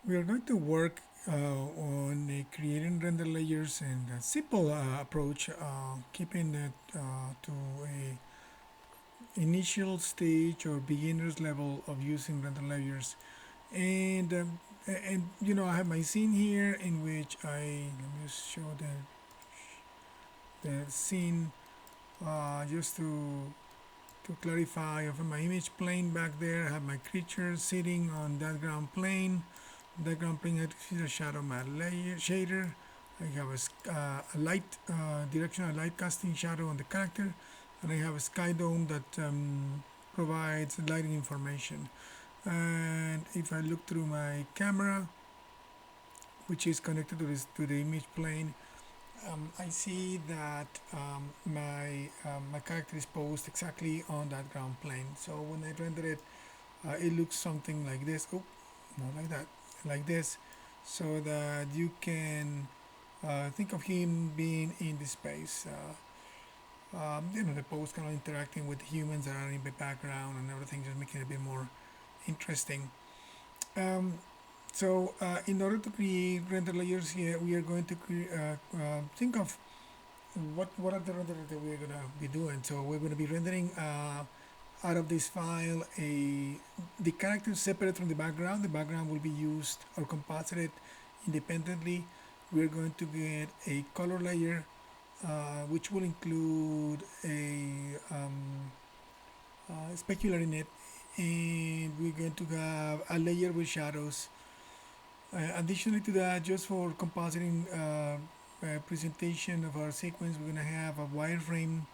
We are going to work on creating render layers and a simple approach, keeping it to a initial stage or beginner's level of using render layers. And you know, I have my scene here in which let me just show the scene just to clarify. I have my image plane back there. I have my creature sitting on that ground plane. The ground plane has a shadow matte layer shader. I have a light directional light casting shadow on the character, and I have a sky dome that provides lighting information. And if I look through my camera, which is connected to the image plane, I see that my character is posed exactly on that ground plane. So when I render it, it looks something like this. Oh, not like that, like this, so that you can think of him being in the space. You know, the pose kind of interacting with humans that are in the background and everything, just making it a bit more interesting. Um, so in order to create render layers here, we are going to think of what are the renders that we're gonna be doing. So we're gonna be rendering out of this file the characters separate from the background. The background will be used or composited independently. We're going to get a color layer, which will include a specular in it, and we're going to have a layer with shadows. Additionally to that, just for compositing presentation of our sequence, we're going to have a wireframe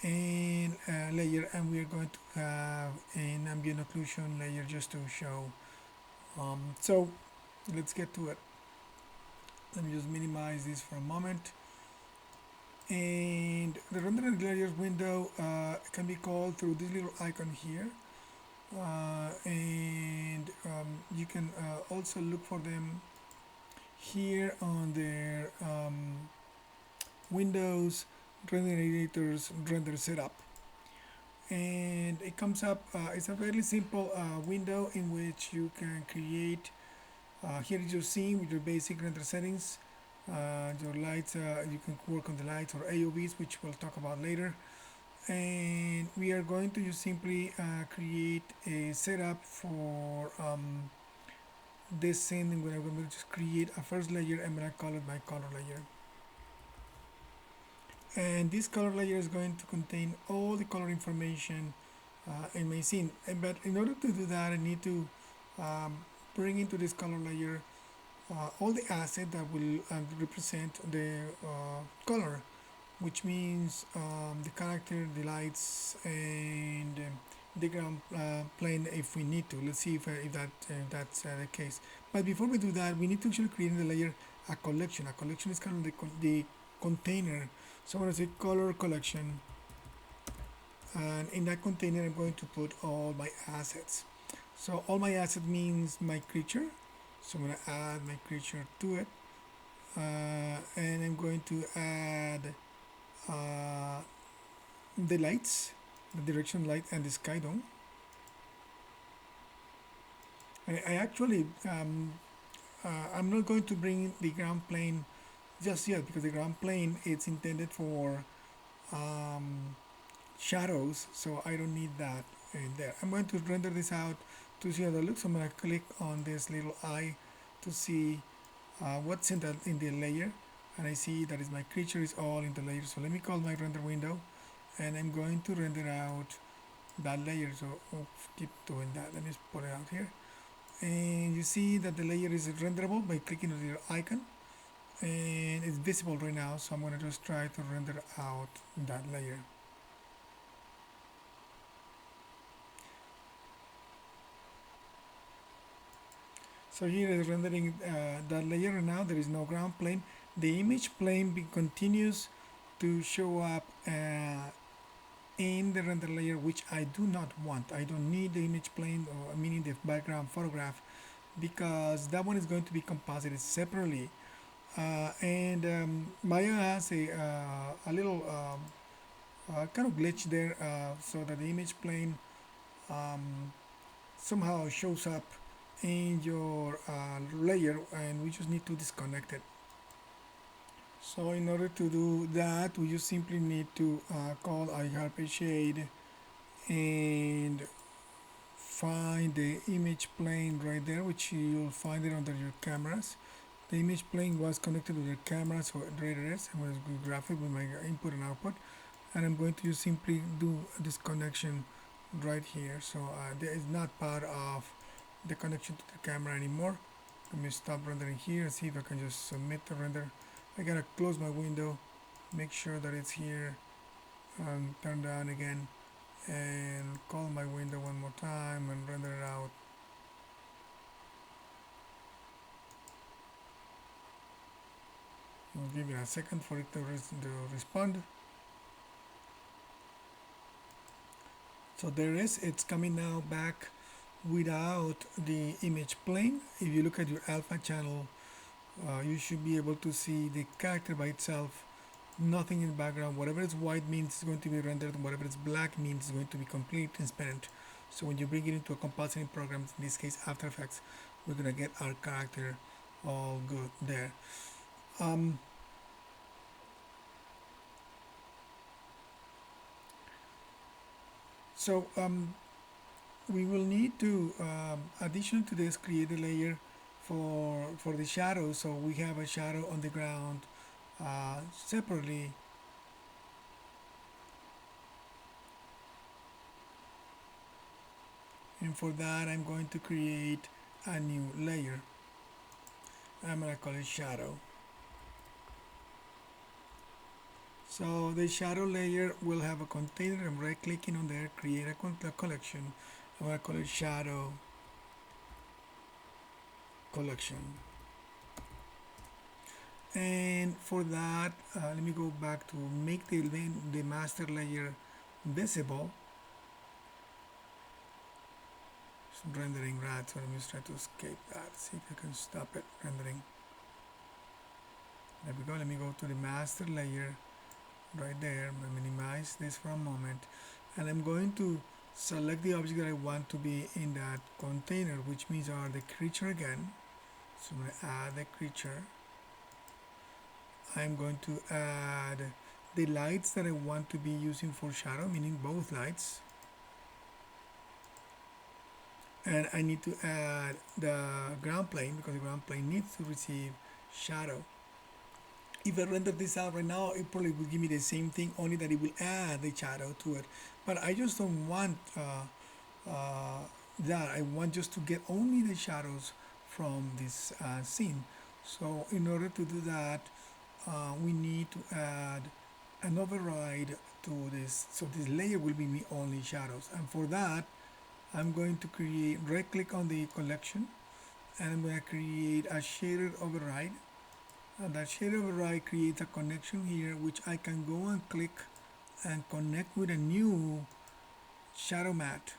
and layer, and we are going to have an ambient occlusion layer just to show. So let's get to it. Let me just minimize this for a moment. And the render layers window can be called through this little icon here. And you can also look for them here on their Windows render editors render setup. And it comes up, it's a very simple window in which you can create, here is your scene with your basic render settings, your lights, you can work on the lights or AOVs, which we'll talk about later. And we are going to just simply create a setup for this scene. I'm going to just create a first layer. I'm going to call it my color layer. And this color layer is going to contain all the color information in my scene. But in order to do that, I need to um, bring into this color layer all the assets that will represent the color, which means the character, the lights, and the ground plane if we need to. Let's see if that's the case. But before we do that, we need to actually create in the layer a collection. A collection is kind of the container. So I'm going to say color collection, and in that container I'm going to put all my assets. So all my asset means my creature, so I'm going to add my creature to it, and I'm going to add uh, the lights, the direction light, and the sky dome. I actually I'm not going to bring the ground plane just yet, because the ground plane is intended for um, shadows, so I don't need that in there. I'm going to render this out to see how that looks. I'm going to click on this little eye to see what's in the layer, and I see that is my creature is all in the layer. So let me call my render window, and I'm going to render out that layer. So keep doing that. Let me just put it out here, and you see that the layer is renderable by clicking on the icon, and it's visible right now. So I'm going to just try to render out that layer. So here is rendering that layer right now. There is no ground plane. The image plane continues to show up in the render layer, which I do not want. I don't need the image plane, or meaning the background photograph, because that one is going to be composited separately. And Maya has a little kind of glitch there, so that the image plane somehow shows up in your layer, and we just need to disconnect it. So in order to do that, we just simply need to call a shade and find the image plane right there, which you'll find it under your cameras. The image plane was connected to the camera, so there it is. I'm going to graph it with my input and output, and I'm going to just simply do this connection right here. So there is not part of the connection to the camera anymore. Let me stop rendering here and see if I can just submit the render. I gotta close my window, make sure that it's here, turn down again, and call my window one more time and render it out. I'll give it a second for it to respond. So there it is, it's coming now back without the image plane. If you look at your alpha channel, you should be able to see the character by itself, nothing in the background. Whatever is white means it's going to be rendered, and whatever is black means it's going to be completely transparent. So when you bring it into a compositing program, in this case After Effects, we're gonna get our character all good there. We will need to, addition to this, create a layer for the shadow. So we have a shadow on the ground separately. And for that, I'm going to create a new layer. I'm going to call it shadow. So the shadow layer will have a container. I'm right clicking on there, create a collection. I'm going to call it shadow collection. And for that, let me go back to make the master layer visible. It's rendering right, so let me just try to escape that. See if I can stop it rendering. There we go. Let me go to the master layer right there. I'm going to minimize this for a moment, and I'm going to select the object that I want to be in that container, which means are the creature again. So I'm going to add the creature. I'm going to add the lights that I want to be using for shadow, meaning both lights. And I need to add the ground plane because the ground plane needs to receive shadow. If I render this out right now, it probably will give me the same thing, only that it will add the shadow to it. But I just don't want that. I want just to get only the shadows from this scene. So in order to do that, we need to add an override to this. So this layer will be me only shadows. And for that, I'm going to create, right click on the collection, and I'm going to create a shaded override. And that shaded override creates a connection here, which I can go and click and connect with a new shadow matte.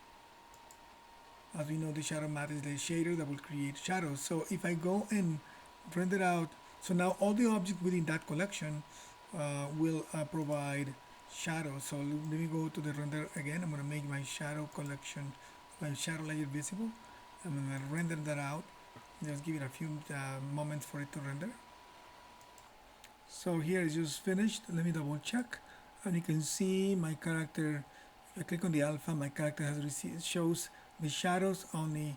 As we know, the shadow matte is the shader that will create shadows. So if I go and render out, so now all the objects within that collection will provide shadows. So let me go to the render again. I'm going to make my shadow collection, my shadow layer visible. I'm going to render that out. Just give it a few moments for it to render. So here is just finished. Let me double check, and you can see my character. If I click on the alpha, my character has received, shows the shadows only.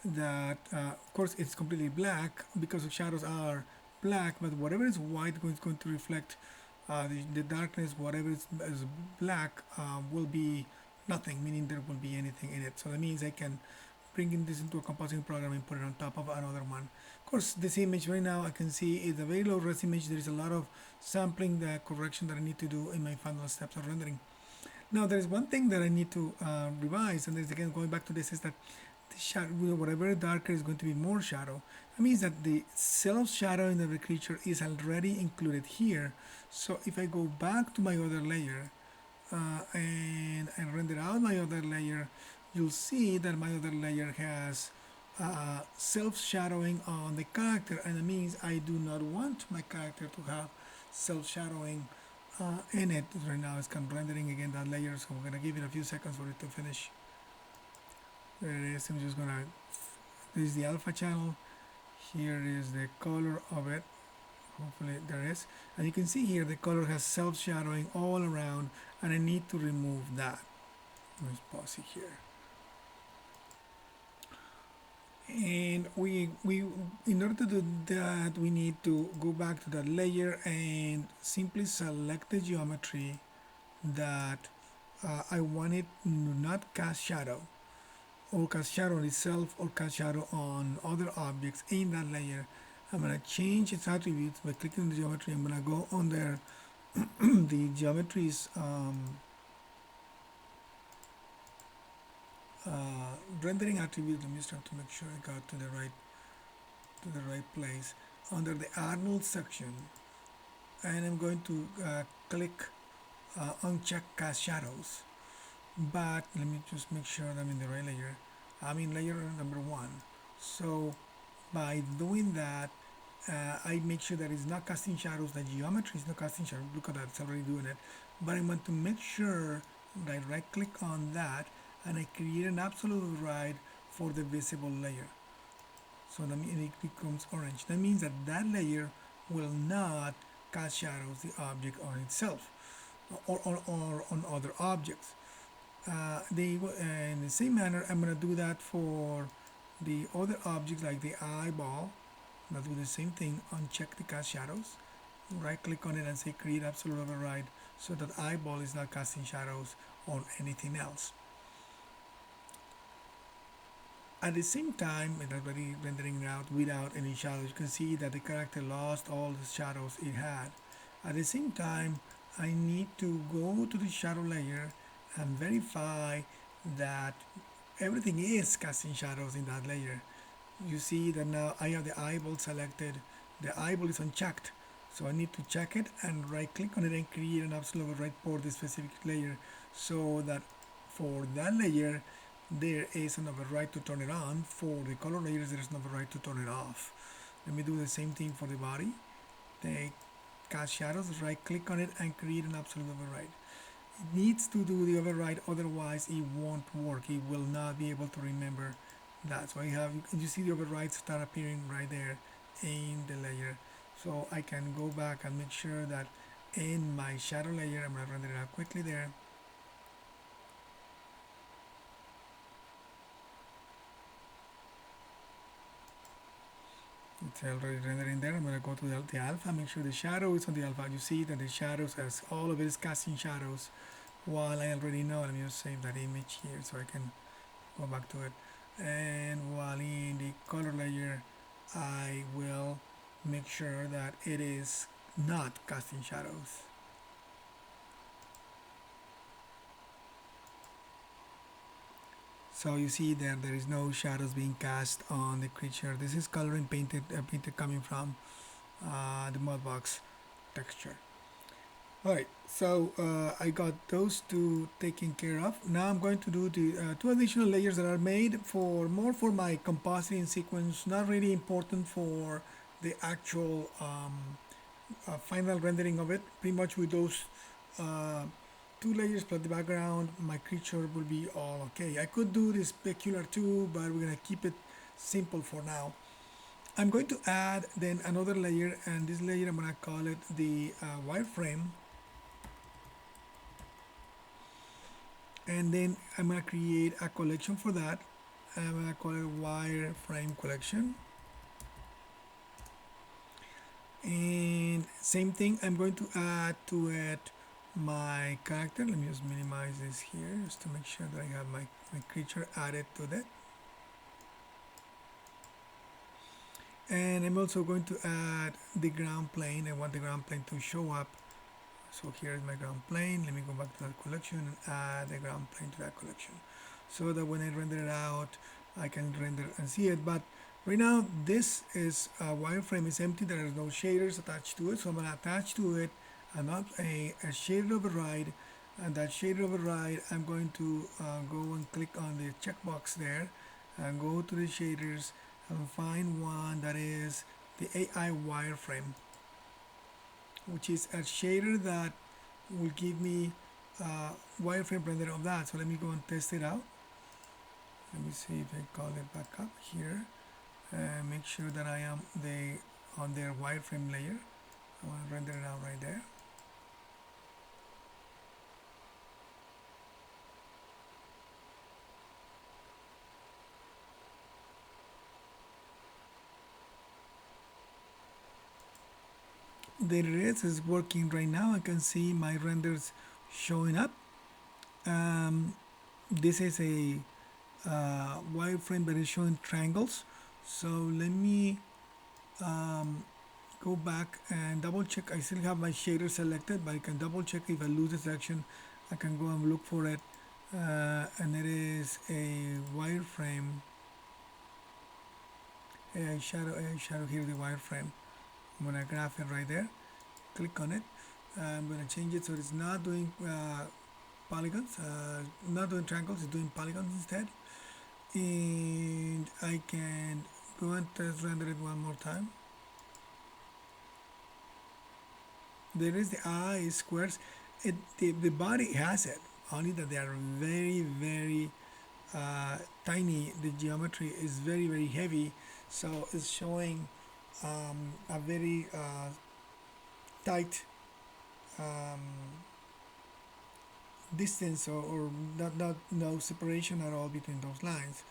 That of course it's completely black because the shadows are black, but whatever is white is going to reflect the darkness. Whatever is black will be nothing, meaning there will be anything in it. So that means I can bring in this into a compositing program and put it on top of another one. Of course, this image right now I can see is a very low res image. There is a lot of sampling, the correction that I need to do in my final steps of rendering. Now there is one thing that I need to revise, and this again going back to this, is that the shadow, whatever darker is going to be more shadow. That means that the self shadowing of the creature is already included here. So if I go back to my other layer and I render out my other layer, you'll see that my other layer has self-shadowing on the character, and it means I do not want my character to have self-shadowing in it. Right now it's kind of rendering again that layer, so we're gonna give it a few seconds for it to finish. There it is. I'm just gonna This is the alpha channel. Here is the color of it. Hopefully there is, and you can see here the color has self-shadowing all around, and I need to remove that. Let's pause it here. And we in order to do that, we need to go back to that layer and simply select the geometry that I want it to not cast shadow, or cast shadow on itself, or cast shadow on other objects in that layer. I'm going to change its attributes by clicking on the geometry. I'm going to go under the geometry's rendering attribute. Let me just have to make sure I got to the right place under the Arnold section, and I'm going to click uncheck cast shadows. But let me just make sure that I'm in the right layer. I'm in layer number 1. So by doing that, I make sure that it's not casting shadows. The geometry is not casting shadows. Look at that, it's already doing it. But I want to make sure that I right click on that and I create an absolute override for the visible layer. So that means it becomes orange. That means that that layer will not cast shadows the object on itself or on other objects. In the same manner, I'm going to do that for the other objects like the eyeball. I'm going to do the same thing, uncheck the cast shadows, right click on it and say create absolute override so that eyeball is not casting shadows on anything else. At the same time, it's already rendering it out without any shadows. You can see that the character lost all the shadows it had. At the same time, I need to go to the shadow layer and verify that everything is casting shadows in that layer. You see that now I have the eyeball selected. The eyeball is unchecked. So I need to check it and right click on it and create an absolute override for the specific layer, so that for that layer there is an override to turn it on. For the color layers there is an override to turn it off. Let me do the same thing for the body. Take cast shadows, right click on it and create an absolute override. It needs to do the override, otherwise it won't work. It will not be able to remember that. So I have, you see the overrides start appearing right there in the layer. So I can go back and make sure that in my shadow layer, I'm going to render it out quickly there. It's already rendering there. I'm going to go to the alpha, make sure the shadow is on the alpha. You see that the shadows, as all of it is casting shadows, while I already know. Let me just save that image here so I can go back to it. And while in the color layer, I will make sure that it is not casting shadows. So you see that there is no shadows being cast on the creature. This is coloring painted coming from the Mudbox texture. Alright, so I got those two taken care of. Now I'm going to do the two additional layers that are made for my compositing sequence, not really important for the actual final rendering of it. Pretty much with those two layers plus the background, my creature will be all okay. I could do this specular too, but we're gonna keep it simple for now. I'm going to add then another layer, and this layer I'm gonna call it the wireframe. And then I'm going to create a collection for that. I'm going to call it wireframe collection. And same thing, I'm going to add to it my character. Let me just minimize this here just to make sure that I have my creature added to that. And I'm also going to add the ground plane. I want the ground plane to show up. So here is my ground plane. Let me go back to that collection and add the ground plane to that collection, so that when I render it out, I can render and see it. But right now, this is wireframe is empty. There are no shaders attached to it. So I'm going to attach to it a shader override, and that shader override, I'm going to go and click on the checkbox there and go to the shaders and find one that is the AI wireframe, which is a shader that will give me wireframe render of that. So let me go and test it out. Let me see if I call it back up here. make sure that I am on their wireframe layer. I want to render it out right there. The res is working right now. I can see my renders showing up. This is a wireframe that is showing triangles. So let me go back and double check. I still have my shader selected, but I can double check if I lose the selection. I can go and look for it, and it is a wireframe. A shadow here, the wireframe. I'm gonna graph it right there. Click on it. I'm gonna change it so it's not doing polygons, not doing triangles. It's doing polygons instead. And I can go and test render it one more time. There is the eye squares. The body has it, only that they are very tiny. The geometry is very heavy, so it's showing a very tight distance, or not no separation at all between those lines.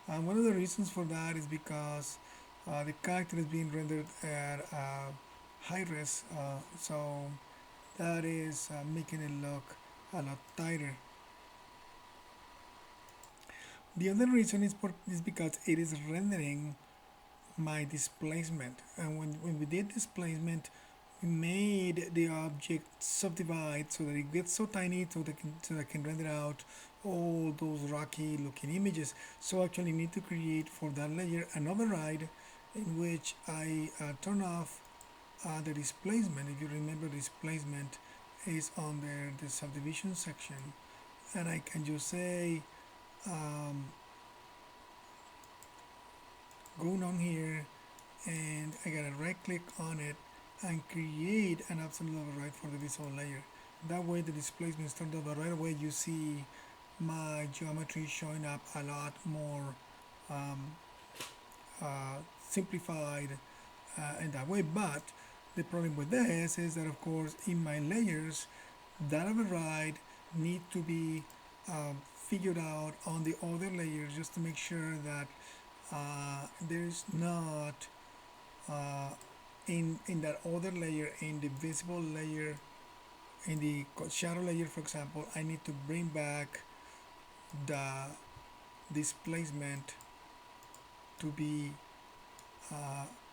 One of the reasons for that is because the character is being rendered at high res, so that is making it look a lot tighter. The other reason is because it is rendering my displacement, and when we did displacement, we made the object subdivide so that it gets so tiny so that can render out all those rocky looking images. So actually need to create for that layer an override in which I turn off the displacement. If you remember, displacement is under the subdivision section, and I can just say go down here, and I gotta right click on it and create an absolute override for the visual layer. That way the displacement is turned over. Right away you see my geometry showing up a lot more simplified in that way. But the problem with this is that, of course, in my layers, that override need to be figured out on the other layers, just to make sure that there's not in that other layer, in the visible layer, in the shadow layer, for example, I need to bring back the displacement to be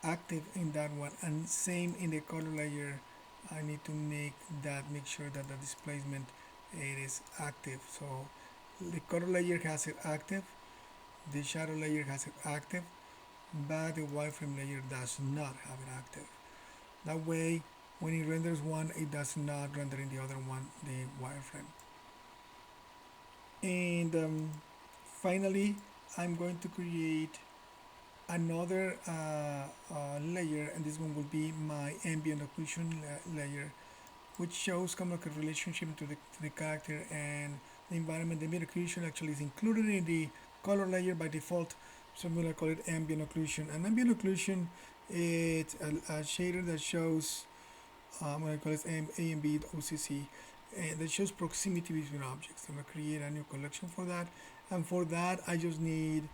active in that one, and same in the color layer. I need to make sure that the displacement it is active. So the color layer has it active, the shadow layer has it active, but the wireframe layer does not have it active. That way, when it renders one, it does not render in the other one, the wireframe. And finally, I'm going to create another layer, and this one will be my ambient occlusion layer, which shows kind of like a relationship to the character and the environment. The ambient occlusion actually is included in the color layer by default, so I'm going to call it ambient occlusion. And ambient occlusion is a shader that shows, I'm going to call it Ambient OCC, that shows proximity between objects. I'm going to create a new collection for that, and for that I just need,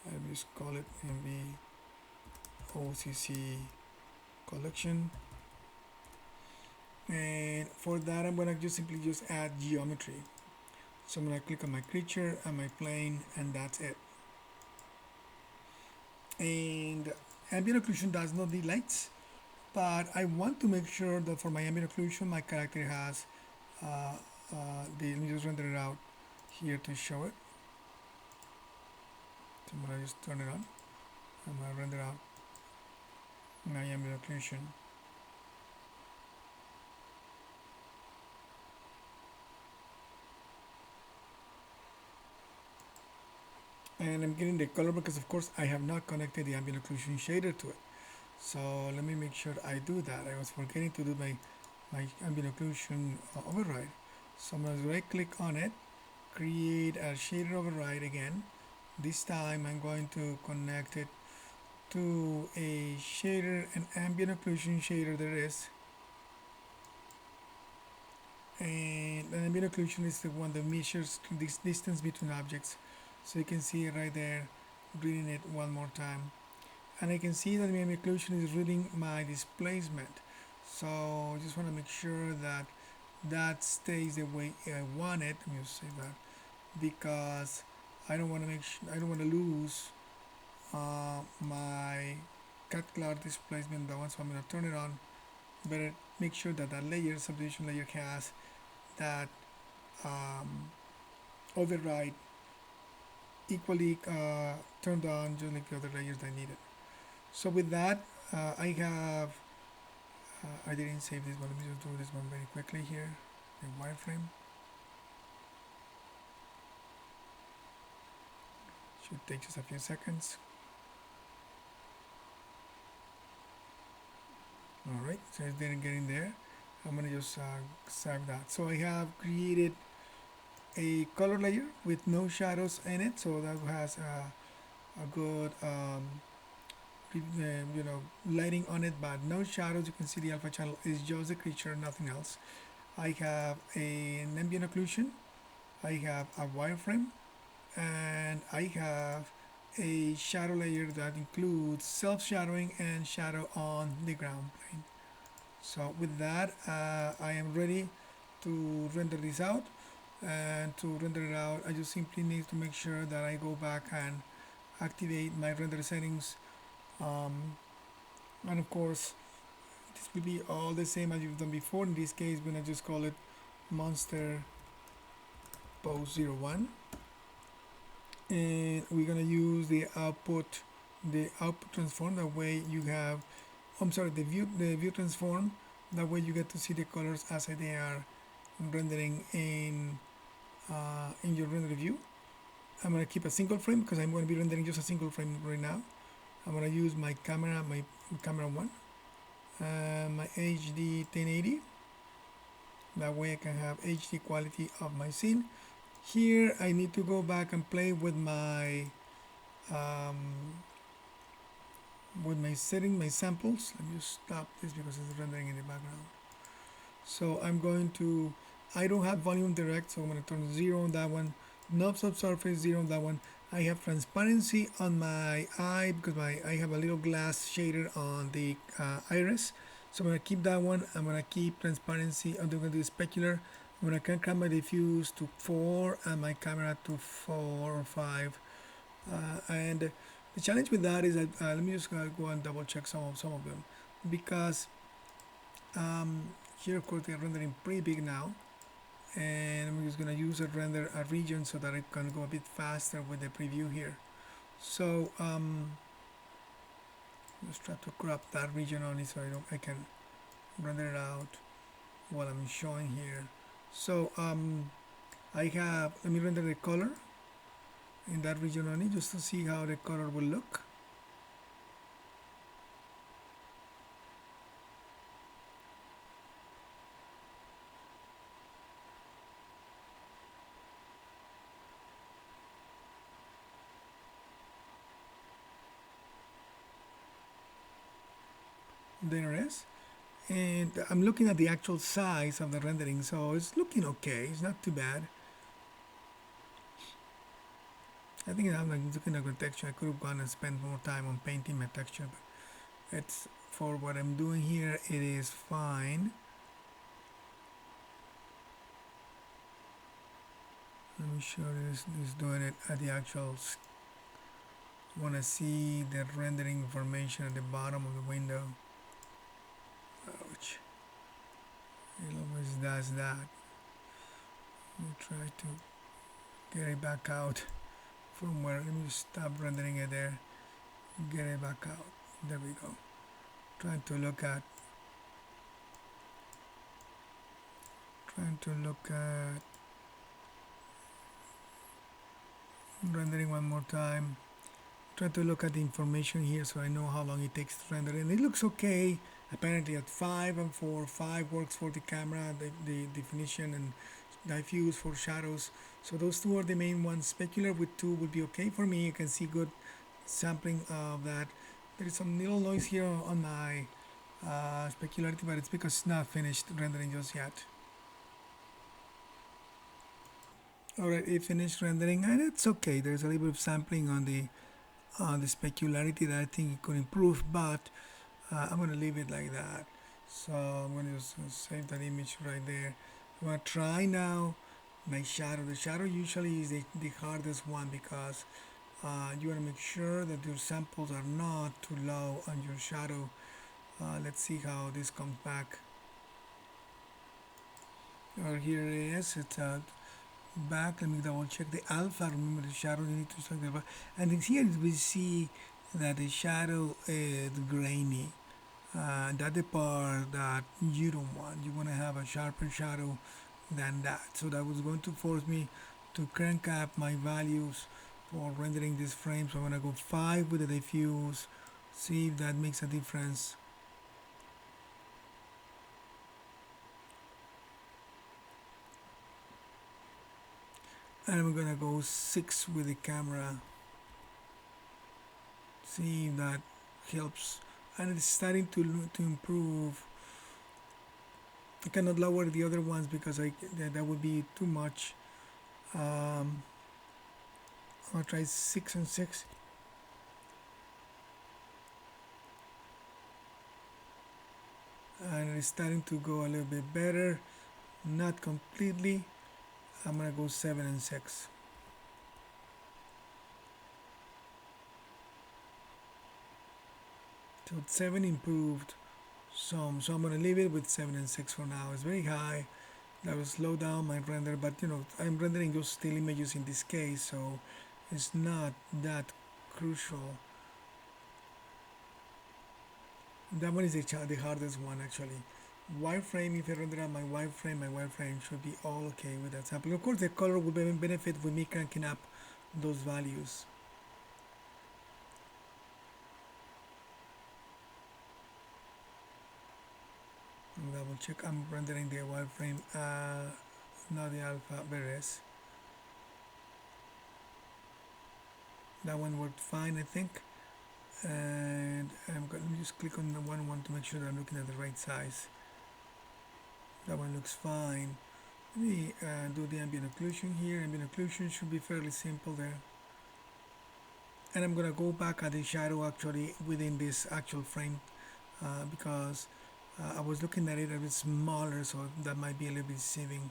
I'll just call it MB OCC collection, and for that I'm going to just simply add geometry. So I'm going to click on my creature and my plane, and that's it. And ambient occlusion does not need lights, but I want to make sure that for my ambient occlusion my character has let me just render it out here to show it. So I'm going to just turn it on. I'm going to render out my ambient occlusion. And I'm getting the color because, of course, I have not connected the ambient occlusion shader to it. So let me make sure I do that. I was forgetting to do my ambient occlusion override. So I'm going to right click on it, create a shader override again. This time I'm going to connect it to a shader, an ambient occlusion shader there is. And an ambient occlusion is the one that measures this distance between objects. So you can see it right there, reading it one more time. And I can see that my ambient occlusion is reading my displacement. So I just want to make sure that that stays the way I want it. Let me just say that, because I don't want to I don't want to lose my cut cloud displacement. That one, so I'm going to turn it on. Better make sure that that layer, subdivision layer, has that override equally turned on, just like the other layers I needed. So with that, I have I didn't save this one. Let me just do this one very quickly here. The wireframe should take just a few seconds. All right, so it's getting there. I'm gonna just save that. So I have created a color layer with no shadows in it, so that has a good lighting on it, but no shadows. You can see the alpha channel is just the creature, nothing else. I have an ambient occlusion, I have a wireframe, and I have a shadow layer that includes self-shadowing and shadow on the ground plane. So with that, I am ready to render this out. And to render it out, I just simply need to make sure that I go back and activate my render settings, and of course this will be all the same as you've done before. In this case, we're gonna just call it monster pose 01, and we're gonna use the output transform. That way you have, I'm sorry, the view transform. That way you get to see the colors as they are rendering in your render view. I'm going to keep a single frame because I'm going to be rendering just a single frame right now. I'm going to use my camera 1, my HD 1080. That way I can have HD quality of my scene. Here I need to go back and play with my setting, my samples. Let me just stop this because it's rendering in the background. So I'm going to, I don't have volume direct, so I'm going to turn 0 on that one. Knob subsurface 0 on that one. I have transparency on my eye because I have a little glass shader on the iris. So I'm going to keep that one. I'm going to keep transparency. I'm going to do specular. I'm going to crank my diffuse to 4 and my camera to 4 or 5. And the challenge with that is that let me just go and double check some of them, because here of course they're rendering pretty big now, and I'm just going to use a region so that I can go a bit faster with the preview here. So just try to crop that region only so I can render it out while I'm showing here. So I have, let me render the color in that region only just to see how the color will look. There it is, and I'm looking at the actual size of the rendering, so it's looking okay. It's not too bad. I think I'm like looking at the texture. I could have gone and spent more time on painting my texture, but it's, for what I'm doing here, it is fine. Let me show this doing it at the actual. Want to see the rendering information at the bottom of the window. Ouch. It always does that. Let me try to get it back out from where. Let me stop rendering it there. Get it back out. There we go. Trying to look at rendering one more time. Try to look at the information here so I know how long it takes to render, and it looks okay. Apparently at 5 and 4, 5 works for the camera, the definition, and diffuse for shadows. So those two are the main ones. Specular with 2 would be okay for me. You can see good sampling of that. There is some little noise here on my specularity, but it's because it's not finished rendering just yet. Alright, it finished rendering and it's okay. There's a little bit of sampling on the specularity that I think it could improve, but I'm going to leave it like that. So I'm going to just save that image right there. I'm going to try now my shadow. The shadow usually is the hardest one because you want to make sure that your samples are not too low on your shadow. Let's see how this comes back. Here it is. It's back. Let me double check the alpha. Remember the shadow, you need to select the alpha. And in here we see that the shadow is grainy. That's the part that you don't want. You want to have a sharper shadow than that. So that was going to force me to crank up my values for rendering this frame. So I'm going to go 5 with the diffuse, see if that makes a difference. And I'm going to go 6 with the camera, see if that helps. And it's starting to improve. I cannot lower the other ones because that would be too much. I'll try 6 and 6. And it's starting to go a little bit better, not completely. I'm gonna go 7 and 6. So 7 improved some, so I'm gonna leave it with 7 and 6 for now. It's very high. That will slow down my render, but I'm rendering just still images in this case, so it's not that crucial. That one is the hardest one actually. Wireframe, if I render out my wireframe should be all okay with that sampling. Of course, the color will benefit with me cranking up those values. Double check. I'm rendering the wireframe, not the alpha. There it is. That one worked fine, I think. And let me just click on the one to make sure that I'm looking at the right size. That one looks fine. Let me do the ambient occlusion here. Ambient occlusion should be fairly simple there. And I'm gonna go back at the shadow actually within this actual frame because I was looking at it a bit smaller, so that might be a little bit deceiving.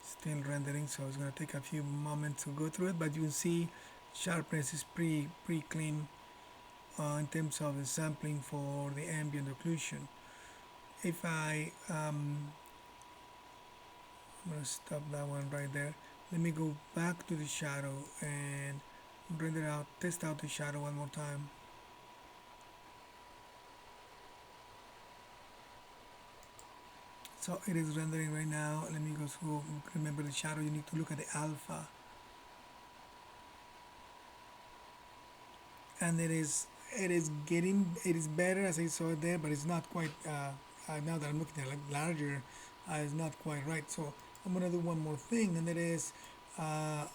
Still rendering, so it's going to take a few moments to go through it, but you can see sharpness is pretty clean in terms of the sampling for the ambient occlusion. If I'm going to stop that one right there. Let me go back to the shadow and test out the shadow one more time. So it is rendering right now. Let me go through. Remember the shadow, you need to look at the alpha. And it is better as I saw it there, but it's not quite, now that I'm looking at it larger, it's not quite right. So I'm gonna do one more thing, and that is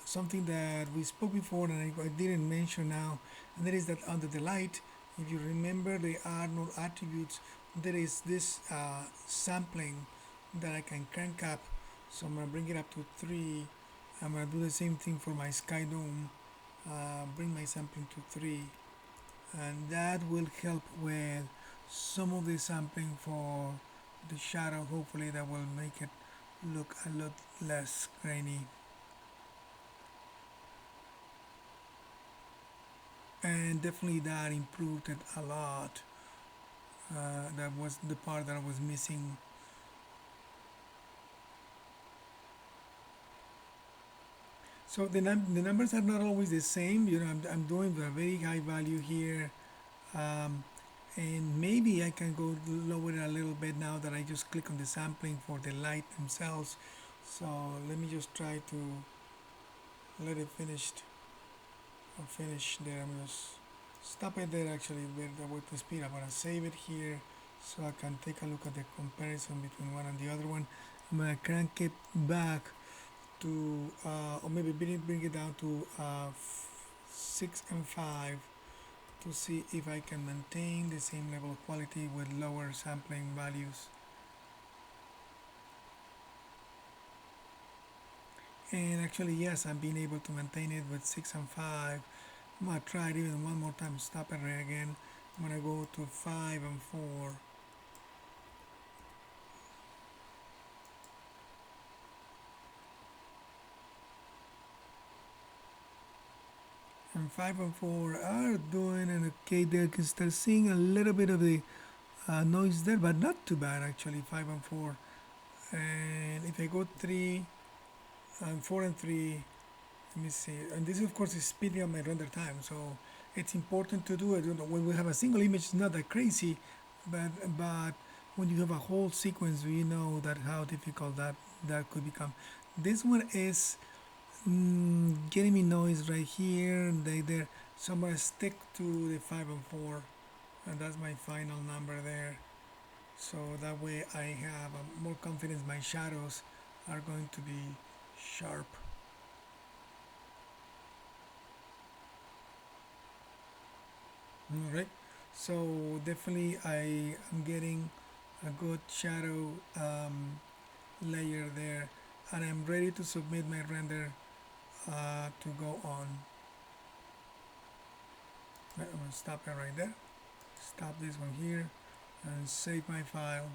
something that we spoke before and I didn't mention now, and that is that under the light, if you remember the Arnold attributes, there is this sampling that I can crank up. So I'm gonna bring it up to 3. I'm gonna do the same thing for my sky dome. Bring my sampling to 3, and that will help with some of the sampling for the shadow. Hopefully that will make it look a lot less grainy. And definitely that improved it a lot. That was the part that I was missing. So the numbers are not always the same. I'm doing a very high value here, and maybe I can go lower it a little bit now that I just click on the sampling for the light themselves. So let me just try to let it finish there. I'm gonna stop it there actually with the speed. I'm gonna save it here so I can take a look at the comparison between one and the other one. I'm gonna crank it back to or maybe bring it down to 6 and 5 to see if I can maintain the same level of quality with lower sampling values. And actually, yes, I'm being able to maintain it with 6 and 5. I'm gonna try it even one more time, stop it right again. I'm gonna go to 5 and 4. And 5 and 4 are doing an okay there. You can start seeing a little bit of the noise there, but not too bad actually, 5 and 4. And if I go 3 and 4 and 3, let me see, and this of course is speeding up my render time, so it's important to do it. You know, when we have a single image, it's not that crazy, but when you have a whole sequence, we know that how difficult that could become. This one is getting me noise right here and there, so I'm gonna stick to the 5 and 4, and that's my final number there. So that way I have more confidence my shadows are going to be sharp. All right, so definitely I am getting a good shadow layer there, and I'm ready to submit my render to go on. I'm gonna stop it right there, stop this one here and save my file.